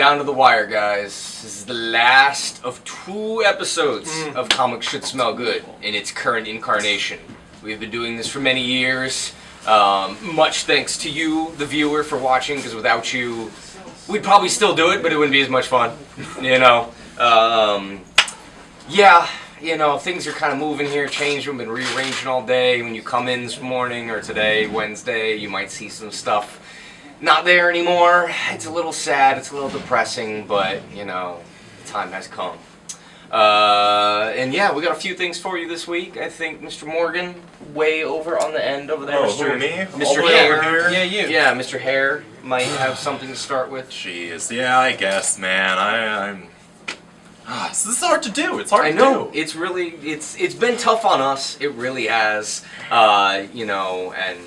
down to the wire, guys. This is the last of 2 episodes of Comics Should Smell Good in its current incarnation. We've been doing this for many years. Much thanks to you, the viewer, for watching, because without you, we'd probably still do it, but it wouldn't be as much fun, you know. Yeah, you know, things are kind of moving here, changing, been rearranging all day. When you come in this morning, or today, Wednesday, you might see some stuff not there anymore. It's a little sad, it's a little depressing, but, you know, the time has come. And yeah, we got a few things for you this week. I think Mr. Morgan, way over on the end over there. Oh, Mr. who, me? Mr. Hare. Yeah, you. Yeah, Mr. Hare might have something to start with. Jeez, yeah, I guess, man. I'm. This is hard to do. It's hard to do. I know. It's really, it's been tough on us. It really has. You know, and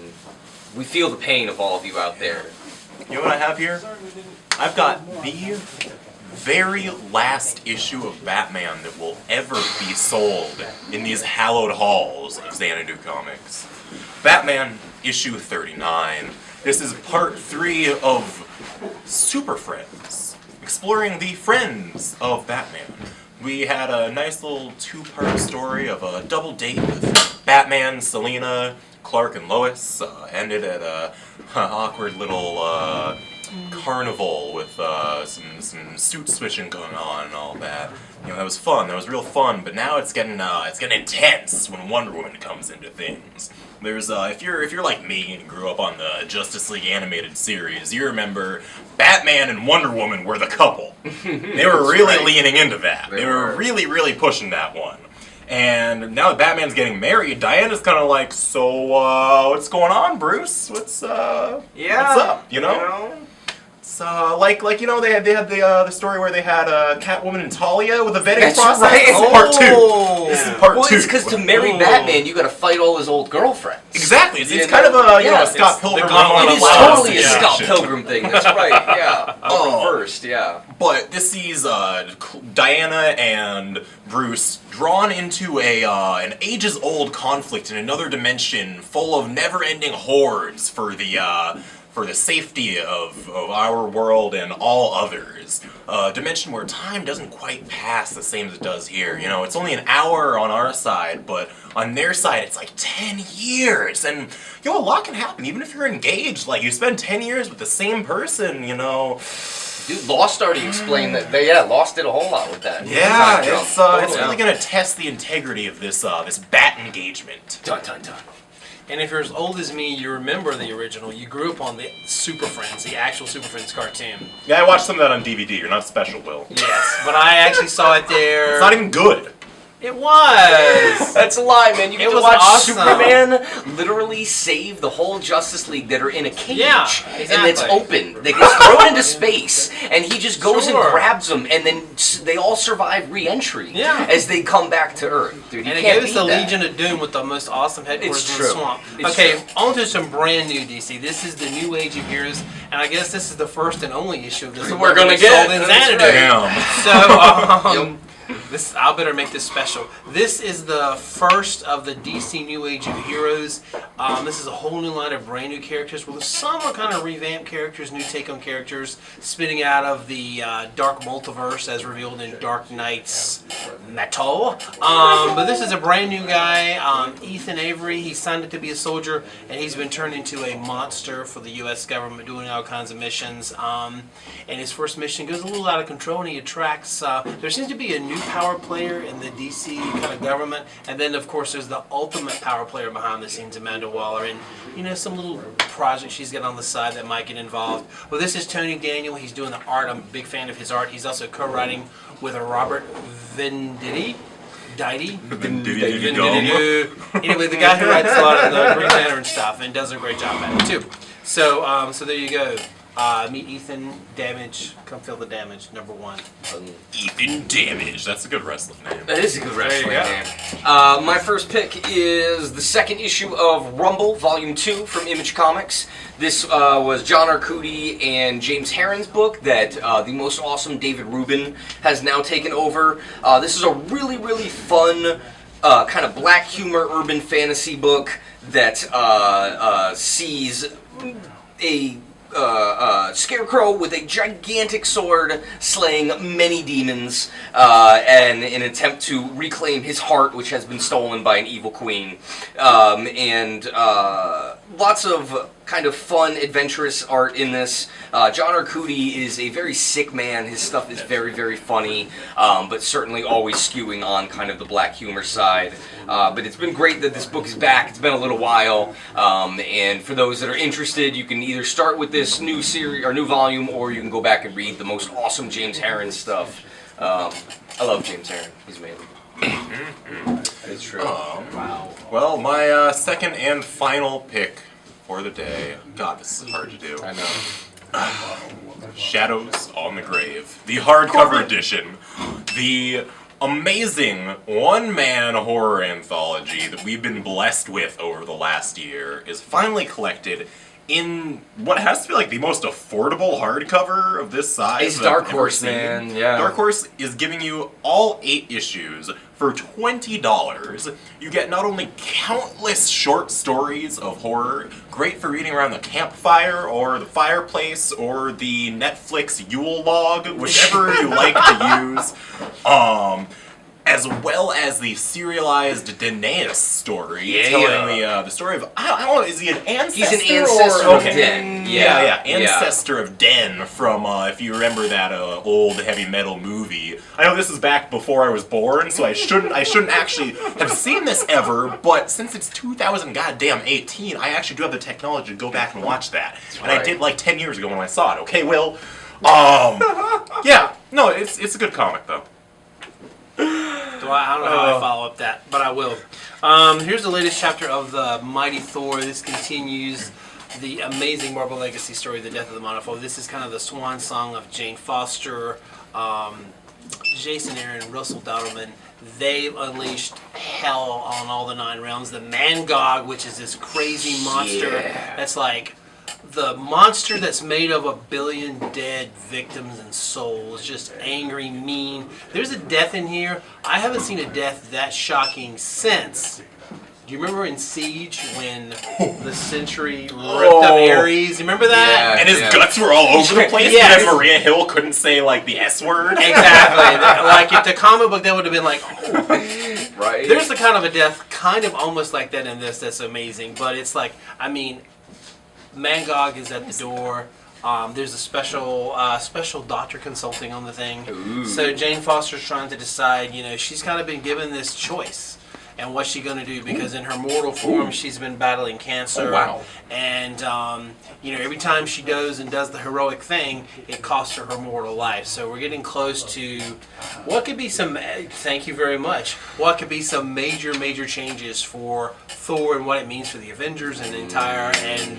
we feel the pain of all of you out there. You know what I have here? I've got the very last issue of Batman that will ever be sold in these hallowed halls of Zanadu Comics. Batman issue 39. This is part 3 of Super Friends, exploring the friends of Batman. We had a nice little 2-part story of a double date with Batman, Selina, Clark, and Lois. Ended at a awkward little carnival with some suit switching going on and all that. You know, that was fun. That was real fun. But now it's getting intense when Wonder Woman comes into things. There's if you're like me and grew up on the Justice League animated series, you remember Batman and Wonder Woman were the couple. They were really leaning into that. They were really pushing that one. And now that Batman's getting married, Diana's kind of like, so what's going on, Bruce? What's up? You know? It's like you know they had the story where they had Catwoman and Talia with a vetting process. Right. This is part 2. This is part 2. Well, it's because to marry Batman, you got to fight all his old girlfriends. Exactly. It's kind of a a Scott Pilgrim. It is totally a Scott Pilgrim thing. That's right. Yeah. Reversed. Yeah. But this sees Diana and Bruce drawn into an ages-old conflict in another dimension, full of never-ending hordes for the safety of our world and all others. A dimension where time doesn't quite pass the same as it does here. You know, it's only an hour on our side, but on their side it's like 10 years. And, you know, a lot can happen, even if you're engaged. Like, you spend 10 years with the same person, you know. Dude, Lost already explained that. Lost did a whole lot with that. Yeah, it's really going to test the integrity of this bat engagement. Dun dun dun. And if you're as old as me, you remember the original. You grew up on the Super Friends, the actual Super Friends cartoon. Yeah, I watched some of that on DVD. You're not special, Will. Yes, but I actually saw it there. It's not even good. It was! That's a lie, man. You get to watch awesome. Superman literally save the whole Justice League that are in a cage. Yeah, exactly. And it's open. They get thrown into space, and he just goes and grabs them, and then they all survive re-entry as they come back to Earth. Dude, and it gives the Legion of Doom with the most awesome headquarters in the swamp. On to some brand new DC. This is the New Age of Heroes, and I guess this is the first and only issue of this. We're going to get in Zanadu. Damn. So, I better make this special. This is the first of the DC New Age of Heroes. This is a whole new line of brand new characters. Well, some are kind of revamped characters, new take on characters, spinning out of the Dark Multiverse as revealed in Dark Knight's Metal. But this is a brand new guy, Ethan Avery. He signed up to be a soldier, and he's been turned into a monster for the U.S. government, doing all kinds of missions. And his first mission goes a little out of control, and he attracts. There seems to be a new power player in the DC kind of government, and then of course there's the ultimate power player behind the scenes, Amanda Waller, and you know, some little project she's got on the side that might get involved. Well, this is Tony Daniel. He's doing the art. I'm a big fan of his art. He's also co-writing with a Robert Venditti. Anyway, the guy who writes a lot of the Green Lantern stuff and does a great job at it too. So, so there you go. Meet Ethan Damage. Come feel the damage. #1. Ethan Damage. That's a good wrestling name. That is a good wrestling name. My first pick is the second issue of Rumble, Volume 2 from Image Comics. This was John Arcudi and James Herron's book that the most awesome David Rubin has now taken over. This is a really, really fun kind of black humor urban fantasy book that sees a scarecrow with a gigantic sword slaying many demons and in an attempt to reclaim his heart, which has been stolen by an evil queen. And lots of kind of fun, adventurous art in this. John Arcudi is a very sick man. His stuff is very, very funny, but certainly always skewing on kind of the black humor side. But it's been great that this book is back. It's been a little while, and for those that are interested, you can either start with this new series or new volume, or you can go back and read the most awesome James Harren stuff. I love James Harren. He's amazing. It's true. Wow. Well, my second and final pick for the day. God, this is hard to do. I know. Shadows on the Grave, the hardcover edition, the amazing one-man horror anthology that we've been blessed with over the last year, is finally collected in what has to be like the most affordable hardcover of this size. It's Dark Horse, man. Yeah. Dark Horse is giving you all 8 issues for $20. You get not only countless short stories of horror, great for reading around the campfire or the fireplace or the Netflix Yule log, whichever you like to use. As well as the serialized Danaeus story, telling the story of, I don't know, is he an ancestor? He's an ancestor or, of Den. Yeah, ancestor of Den from, if you remember that old heavy metal movie. I know this is back before I was born, so I shouldn't actually have seen this ever, but since it's 2018, I actually do have the technology to go back and watch that. And I did like 10 years ago when I saw it, okay, Will? Yeah, no, it's a good comic, though. I don't know how I follow up that, but I will. Here's the latest chapter of the Mighty Thor. This continues the amazing Marvel Legacy story, The Death of the Manifold. This is kind of the swan song of Jane Foster, Jason Aaron, Russell Dowdleman. They unleashed hell on all the 9 realms. The Mangog, which is this crazy monster that's like the monster that's made of 1 billion dead victims and souls, just angry, mean. There's a death in here. I haven't seen a death that shocking since. Do you remember in Siege when the Sentry ripped up Ares? You remember that? Yeah, and his guts were all over the place, Yes. and Maria Hill couldn't say, like, the S word. Exactly. Like, if the comic book, that would have been like, oh. Right. There's the kind of a death, kind of almost like that in this, that's amazing. But it's like, I mean, Mangog is at the door. There's a special doctor consulting on the thing. Ooh. So Jane Foster's trying to decide, she's kind of been given this choice. And what's she going to do? Because in her mortal form, she's been battling cancer. Oh, wow. And, every time she goes and does the heroic thing, it costs her mortal life. So we're getting close to what could be some, thank you very much, what could be some major, major changes for Thor and what it means for the Avengers and the entire, and...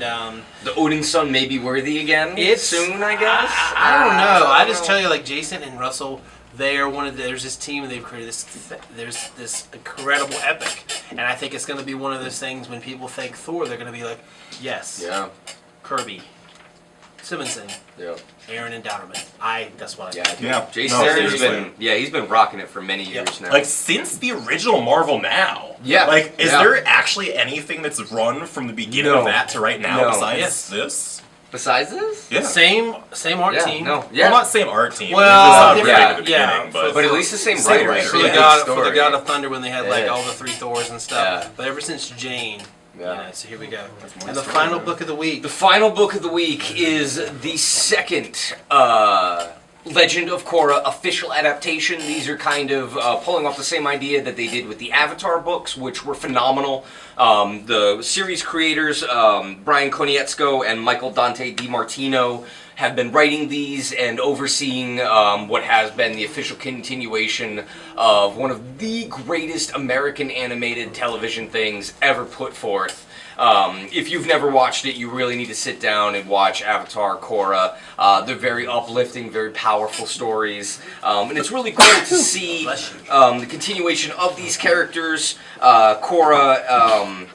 the Odin's son may be worthy again soon, I guess? I don't know. I just tell you, like, Jason and Russell... They are there's this team and they've created there's this incredible epic. And I think it's going to be one of those things when people think Thor, they're going to be like, yes. Yeah. Kirby. Simonson. Yeah. Aaron and Dowderman. That's what I think. Yeah. Jason Aaron's he's been rocking it for many years now. Like, since the original Marvel Now. Yeah. Like, is there actually anything that's run from the beginning of that to right now besides this? Besides this? Yeah. Same art team. Well, not same art team. Well, but at least the same writer. For the God of Thunder when they had like all the 3 Thors and stuff. Yeah. But ever since Jane. So here we go. And the final book of the week. The final book of the week is the second Legend of Korra official adaptation. These are kind of pulling off the same idea that they did with the Avatar books, which were phenomenal. The series creators, Brian Konietzko and Michael Dante DiMartino, have been writing these and overseeing what has been the official continuation of one of the greatest American animated television things ever put forth. If you've never watched it, you really need to sit down and watch Avatar, Korra. They're very uplifting, very powerful stories. And it's really cool to see the continuation of these characters. Korra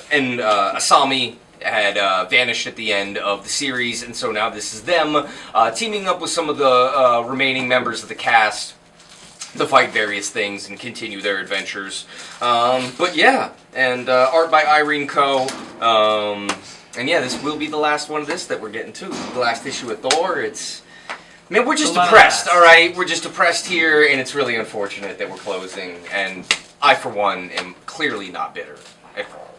and Asami had vanished at the end of the series, and so now this is them teaming up with some of the remaining members of the cast to fight various things and continue their adventures. But yeah, and art by Irene Coe. And yeah, this will be the last one of this that we're getting to. The last issue of Thor. Man, we're just A lot of depressed, that. all right? We're just depressed here, and it's really unfortunate that we're closing. And I, for one, am clearly not bitter at all.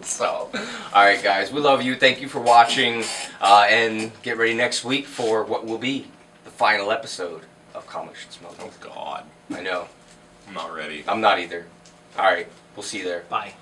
So, all right, guys, we love you. Thank you for watching, and get ready next week for what will be the final episode of Comic Should Smoke. Oh God, I know. I'm not ready. I'm not either. All right, we'll see you there. Bye.